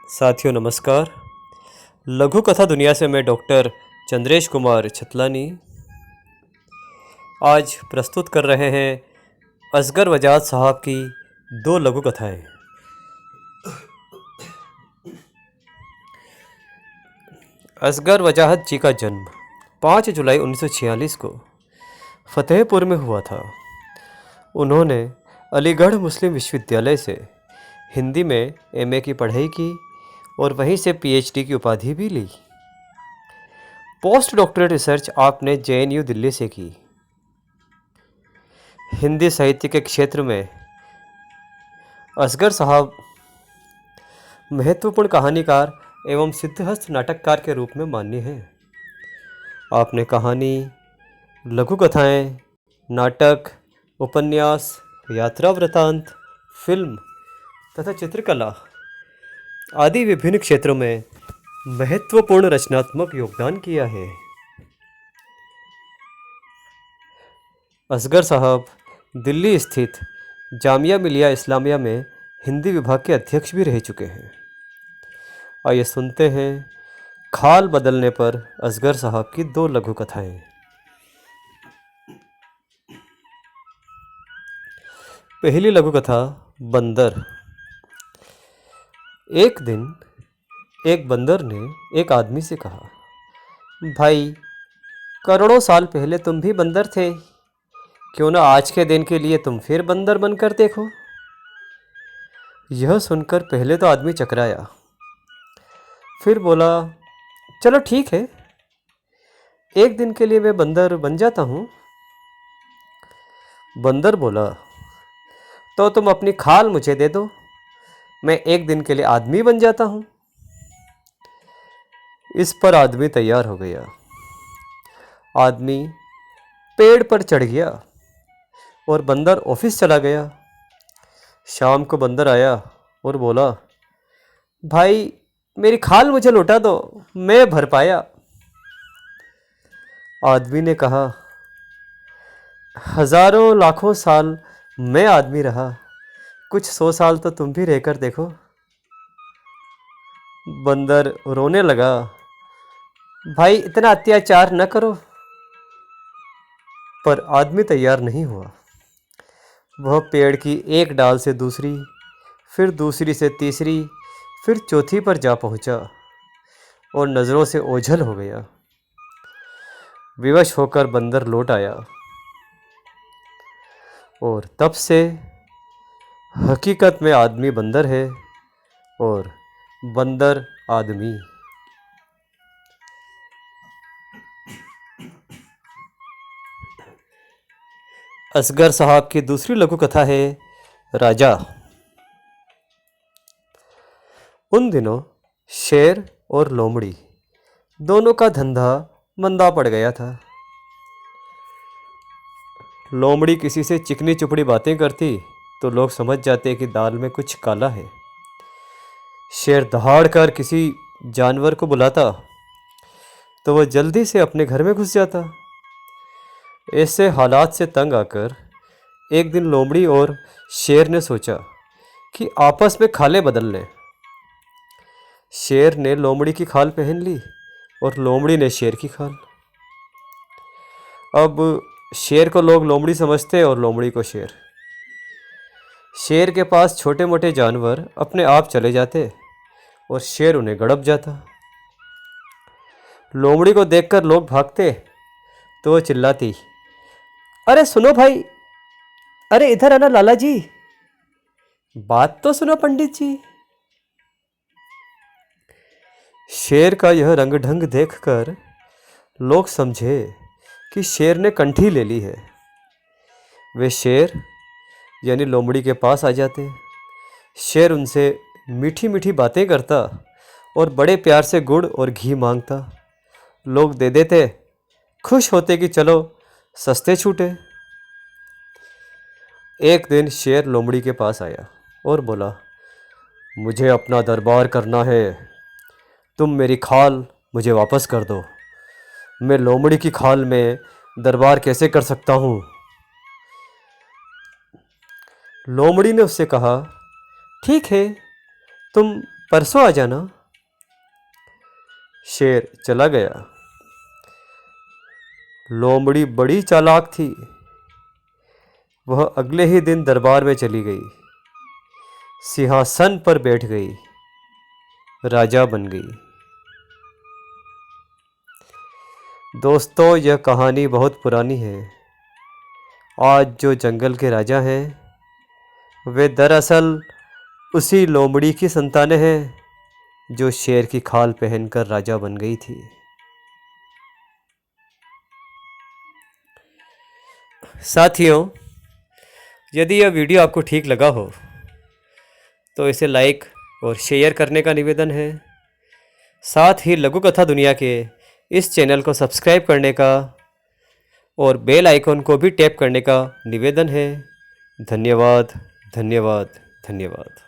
साथियों नमस्कार। लघु कथा दुनिया से मैं डॉक्टर चंद्रेश कुमार छतलानी आज प्रस्तुत कर रहे हैं असगर वजाहत साहब की दो लघु कथाएं। असगर वजाहत जी का जन्म 5 जुलाई 1946 को फतेहपुर में हुआ था। उन्होंने अलीगढ़ मुस्लिम विश्वविद्यालय से हिंदी में एमए की पढ़ाई की और वहीं से पीएचडी की उपाधि भी ली। पोस्ट डॉक्टरेट रिसर्च आपने जेएनयू दिल्ली से की। हिंदी साहित्य के क्षेत्र में असगर साहब महत्वपूर्ण कहानीकार एवं सिद्धहस्त नाटककार के रूप में मान्य हैं। आपने कहानी, लघु कथाएं, नाटक, उपन्यास, यात्रा वृतांत, फिल्म तथा चित्रकला आदि विभिन्न क्षेत्रों में महत्वपूर्ण रचनात्मक योगदान किया है। असगर साहब दिल्ली स्थित जामिया मिलिया इस्लामिया में हिंदी विभाग के अध्यक्ष भी रह चुके हैं। आइए सुनते हैं खाल बदलने पर असगर साहब की दो लघु कथाएं। पहली लघु कथा बंदर। एक दिन एक बंदर ने एक आदमी से कहा, भाई करोड़ों साल पहले तुम भी बंदर थे, क्यों ना आज के दिन के लिए तुम फिर बंदर बनकर देखो। यह सुनकर पहले तो आदमी चकराया, फिर बोला, चलो ठीक है, एक दिन के लिए मैं बंदर बन जाता हूँ। बंदर बोला, तो तुम अपनी खाल मुझे दे दो, मैं एक दिन के लिए आदमी बन जाता हूँ। इस पर आदमी तैयार हो गया। आदमी पेड़ पर चढ़ गया और बंदर ऑफिस चला गया। शाम को बंदर आया और बोला, भाई मेरी खाल मुझे लौटा दो, मैं भर पाया। आदमी ने कहा, हजारों लाखों साल मैं आदमी रहा, कुछ 100 साल तो तुम भी रहकर देखो। बंदर रोने लगा, भाई इतना अत्याचार न करो। पर आदमी तैयार नहीं हुआ। वह पेड़ की एक डाल से दूसरी, फिर दूसरी से तीसरी, फिर चौथी पर जा पहुंचा और नज़रों से ओझल हो गया। विवश होकर बंदर लौट आया और तब से हकीकत में आदमी बंदर है और बंदर आदमी। असगर साहब की दूसरी लघु कथा है राजा। उन दिनों शेर और लोमड़ी दोनों का धंधा मंदा पड़ गया था। लोमड़ी किसी से चिकनी चुपड़ी बातें करती तो लोग समझ जाते कि दाल में कुछ काला है। शेर दहाड़ कर किसी जानवर को बुलाता तो वह जल्दी से अपने घर में घुस जाता। ऐसे हालात से तंग आकर एक दिन लोमड़ी और शेर ने सोचा कि आपस में खालें बदल लें। शेर ने लोमड़ी की खाल पहन ली और लोमड़ी ने शेर की खाल। अब शेर को लोग लोमड़ी समझते और लोमड़ी को शेर। शेर के पास छोटे मोटे जानवर अपने आप चले जाते और शेर उन्हें गड़प जाता। लोमड़ी को देखकर लोग भागते तो वो चिल्लाती, अरे सुनो भाई, अरे इधर आना लाला जी, बात तो सुनो पंडित जी। शेर का यह रंग ढंग देखकर लोग समझे कि शेर ने कंठी ले ली है। वे शेर यानी लोमड़ी के पास आ जाते। शेर उनसे मीठी मीठी बातें करता और बड़े प्यार से गुड़ और घी मांगता। लोग दे देते, खुश होते कि चलो सस्ते छूटे। एक दिन शेर लोमड़ी के पास आया और बोला, मुझे अपना दरबार करना है, तुम मेरी खाल मुझे वापस कर दो। मैं लोमड़ी की खाल में दरबार कैसे कर सकता हूँ। लोमड़ी ने उससे कहा, ठीक है, तुम परसों आ जाना। शेर चला गया। लोमड़ी बड़ी चालाक थी। वह अगले ही दिन दरबार में चली गई, सिंहासन पर बैठ गई, राजा बन गई। दोस्तों, यह कहानी बहुत पुरानी है। आज जो जंगल के राजा हैं वे दरअसल उसी लोमड़ी की संतानें हैं जो शेर की खाल पहनकर राजा बन गई थी। साथियों, यदि यह वीडियो आपको ठीक लगा हो तो इसे लाइक और शेयर करने का निवेदन है। साथ ही लघु कथा दुनिया के इस चैनल को सब्सक्राइब करने का और बेल आइकन को भी टैप करने का निवेदन है। धन्यवाद, धन्यवाद, धन्यवाद।